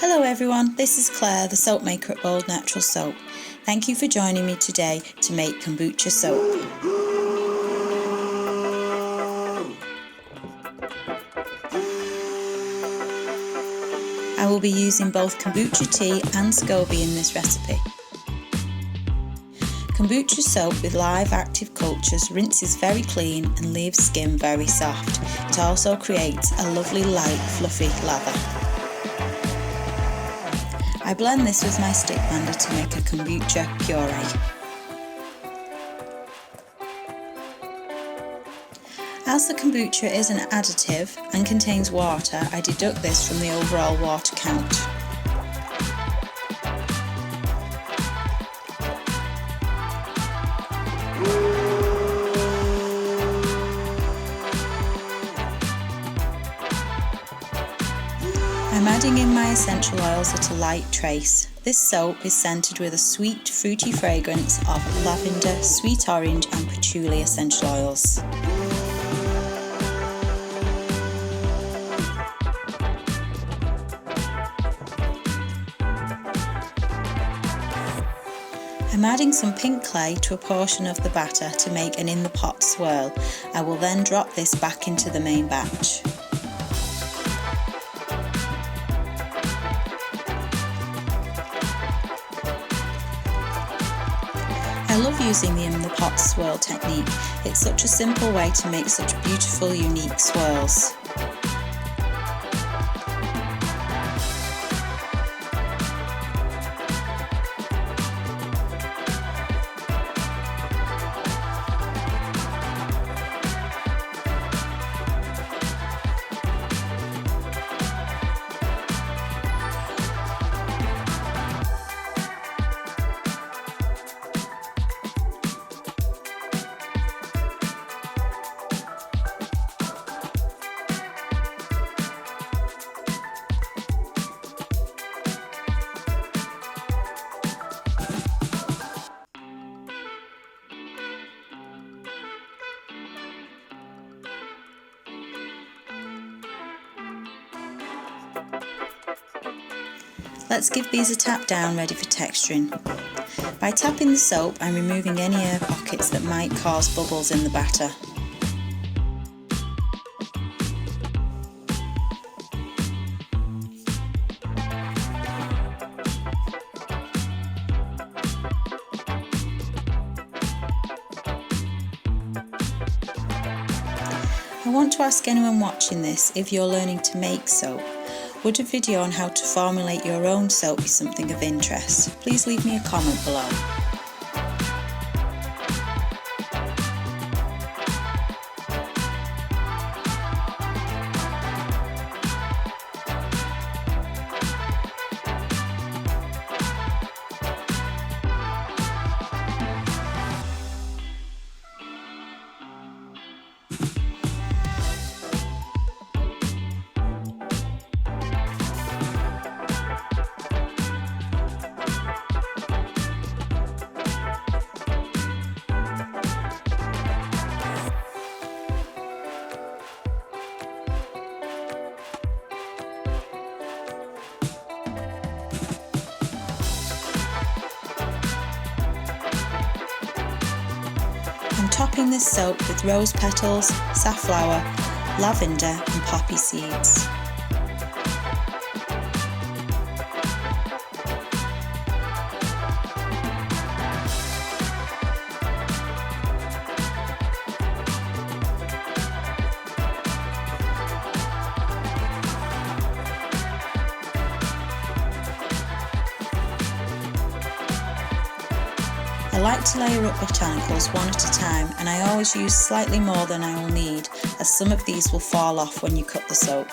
Hello everyone, this is Claire, the soap maker at Bold Natural Soap. Thank you for joining me today to make Kombucha Soap. I will be using both kombucha tea and scoby in this recipe. Kombucha soap with live active cultures rinses very clean and leaves skin very soft. It also creates a lovely light fluffy lather. I blend this with my stick blender to make a kombucha puree. As the kombucha is an additive and contains water, I deduct this from the overall water count. I'm adding in my essential oils at a light trace. This soap is scented with a sweet, fruity fragrance of lavender, sweet orange and patchouli essential oils. I'm adding some pink clay to a portion of the batter to make an in the pot swirl. I will then drop this back into the main batch. I love using the in the pot swirl technique. It's such a simple way to make such beautiful, unique swirls. Let's give these a tap down ready for texturing. By tapping the soap, I'm removing any air pockets that might cause bubbles in the batter. I want to ask anyone watching this if you're learning to make soap. Would a video on how to formulate your own soap be something of interest? Please leave me a comment below. I'm topping this soap with rose petals, safflower, lavender and poppy seeds. I like to layer up botanicals one at a time, and I always use slightly more than I will need, as some of these will fall off when you cut the soap.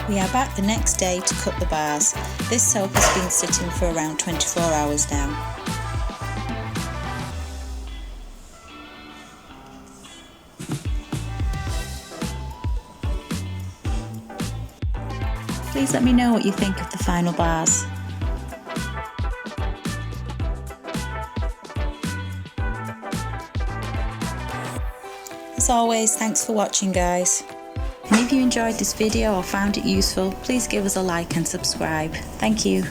We are back the next day to cut the bars. This soap has been sitting for around 24 hours now. Please let me know what you think of the final bars. As always, thanks for watching guys. And if you enjoyed this video or found it useful, please give us a like and subscribe. Thank you.